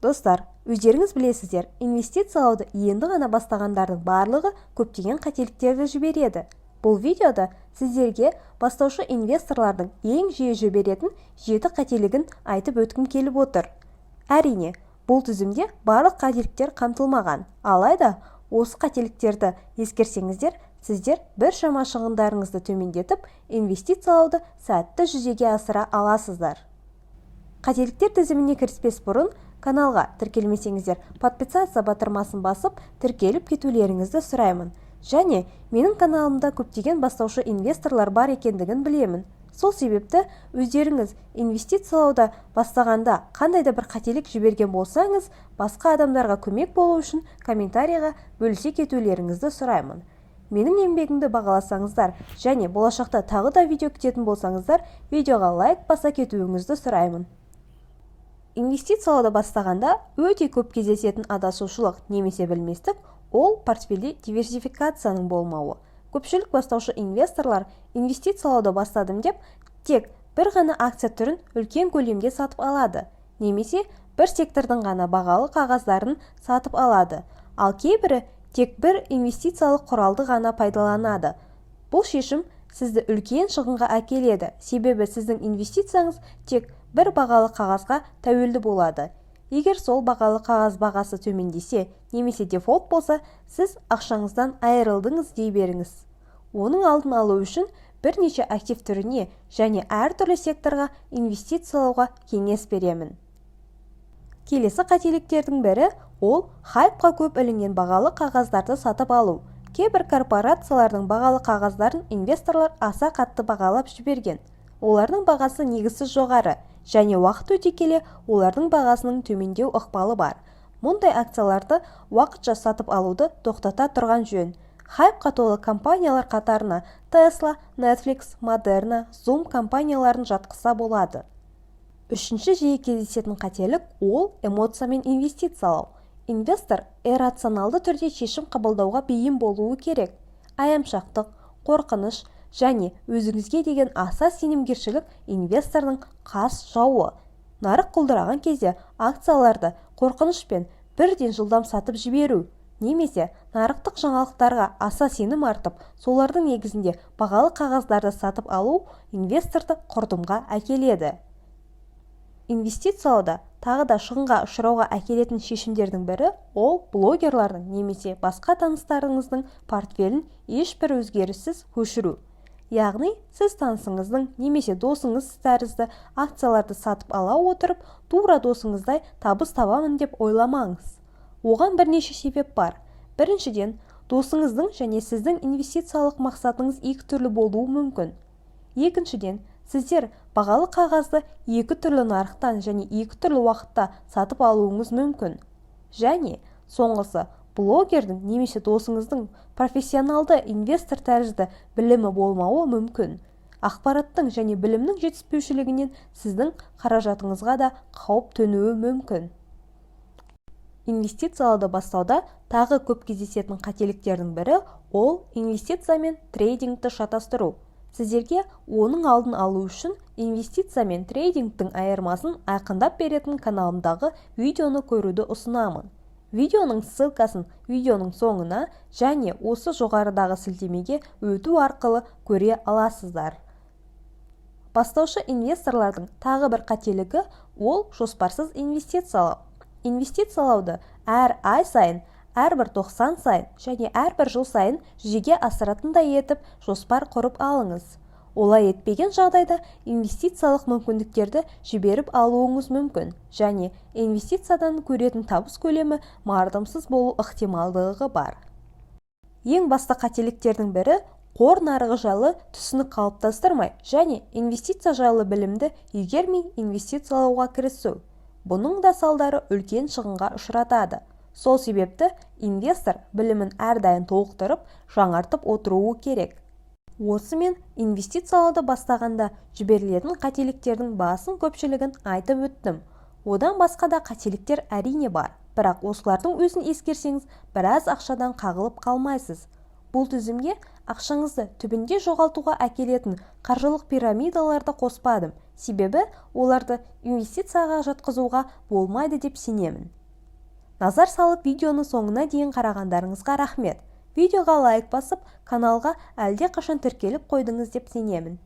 Достар, өздеріңіз білесіздер, инвестициялауды енді ғана бастағандардың барлығы көптеген қателіктерді жібереді. Бұл видеода сіздерге бастаушы инвесторлардың ең жиі жіберетін 7 қателігін айтып өткім келіп отыр. Әрине, бұл тізімде барлық қателіктер қамтылмаған, алайда осы қателіктерді ескерсеңіздер, сіздер біршама шығындарыңызды төмендетіп, инвестициялауды сәтті жүзеге асыра аласыздар. Қателіктер тізіміне кіріспес бұрын, каналға тіркелмесеңіздер, подписаться батырмасын басып, тіркеліп кетулеріңізді сұраймын. Және менің каналымда көптеген бастаушы инвесторлар бар екендігін білемін. Сол себепті өздеріңіз инвестициялауда бастағанда қандай да бір қателік жіберген болсаңыз, басқа адамдарға көмек болу үшін комментарийға бөлісе кетулеріңізді сұраймын. Менің еңбегімді бағаласаңыздар және болашақта тағы да видео күтетін болсаңыздар, видеоға лайк баса кетуіңізді сұраймын. Инвестициялауды бастағанда өте көп кездесетін адасушылық немесе білместік ол портфельде диверсификацияның болмауы. Көпшілік бастаушы инвесторлар инвестициялауды бастадым деп тек бір ғана акция түрін үлкен көлемде сатып алады, немесе бір сектордың ғана бағалы қағаздарын сатып алады, ал кейбірі тек бір инвестициялық құралды ғана пайдаланады. Бұл шешім сізді үлкен шығынға әкеледі, себебі сіздің инвестицияңыз тек бір бағалы қағазға тәуелді болады. Егер сол бағалы қағаз бағасы төмендесе, немесе дефолт болса, сіз ақшаңыздан айырылдыңыз дей беріңіз. Оның алдын алу үшін бірнеше актив түріне және әртүрлі секторға инвестициялауға кеңес беремін. Келесі қателіктердің бірі ол хайпқа көп ілінген бағалы қағаздарды сатып алу. Кейбір корпорациялардың бағалы қағаздарын инвесторлар аса қатты бағалап жіберген. Олардың бағасы негізсіз жоғары, және уақыт өте келе олардың бағасының төмендеу ықпалы бар. Мұндай акцияларды уақытша сатып алуды тоқтата тұрған жөн. Хайпқа толы компаниялар қатарына Tesla, Netflix, Moderna, Zoom компанияларын жатқызса болады. Үшінші жиі кездесетін қателік ол эмоциямен инвестициялау. Инвестор иррационалды түрде шешім қабылдауға бейім болуы керек. Аямшақтық, қорқыныш және өзіңізге деген аса сенімгершілік инвестордың қас жауы. Нарық құлдыраған кезде акцияларды қорқынышпен бірден жылдам сатып жіберу, немесе нарықтық жаңалықтарға аса сенім артып, солардың негізінде бағалы қағаздарды сатып алу инвесторды құрдымға әкеледі. Инвестициялауда тағы да шығынға ұшырауға әкелетін шешімдердің бірі ол блогерлардың немесе басқа таныстарыңыздың портфелін ешбір өзгеріссіз көшіру. Яғни, сіз танысыңыздың немесе досыңыз тәрізді акцияларды сатып ала отырып, тура досыңыздай табыс табамын деп ойламаңыз. Оған бірнеше себеп бар. Біріншіден, досыңыздың және сіздің инвестициялық мақсатыңыз екі түрлі болуы мүмкін. Екіншіден, сіздер бағалы қағазды екі түрлі нарықтан және екі түрлі уақытта сатып алуыңыз мүмкін. Және соңғысы, блогердің немесе досыңыздың профессионалды инвестор тәрізді білімі болмауы мүмкін. Ақпараттың және білімнің жетіспеушілігінен сіздің қаражатыңызға да қауіп төнуі мүмкін. Инвестициялауды бастауда тағы көп кездесетін қателіктердің бірі ол инвестиция мен трейдингті шатастыру. Сіздерге оның алдын алу үшін инвестиция мен трейдингтің айырмасын айқындап беретін каналымдағы видеоны көруді ұсынамын. Видеоның ссылкасын видеоның соңына және осы жоғарыдағы сілтемеге өту арқылы көре аласыздар. Бастаушы инвесторлардың тағы бір қателігі ол жоспарсыз инвестициялау. Инвестициялауды әр ай сайын, әрбір 90 сайын және әрбір жыл сайын жүзеге асыратындай етіп жоспар құрып алыңыз. Олай етпеген жағдайда инвестициялық мүмкіндіктерді жіберіп алуыңыз мүмкін және инвестициядан көретін табыс көлемі мардымсыз болу ықтималдығы бар. Ең басты қателіктердің бірі қор нарығы жайлы түсінік қалыптастырмай және инвестиция жайлы білімді игермей инвестициялауға кірісу. Бұның да салдары үлкен шығынға ұшыратады. Сол себепті инвестор білімін әрдайым толықтырып, жаңартып отыруы керек. Осымен инвестициялауды бастағанда жіберілетін қателіктердің басым көпшілігін айтып өттім. Одан басқа да қателіктер әрине бар, бірақ осылардың өзін ескерсеңіз, біраз ақшадан қағылып қалмайсыз. бұл тізімге ақшаңызды түбінде жоғалтуға әкелетін қаржылық пирамидаларды қоспадым, себебі оларды инвестицияға жатқызуға болмайды деп сенемін. Назар салып видеоны соңына дейін қарағандарыңызға рахмет. Видеоға лайк басып, каналға әлде қашан тіркеліп қойдыңыз деп сенемін.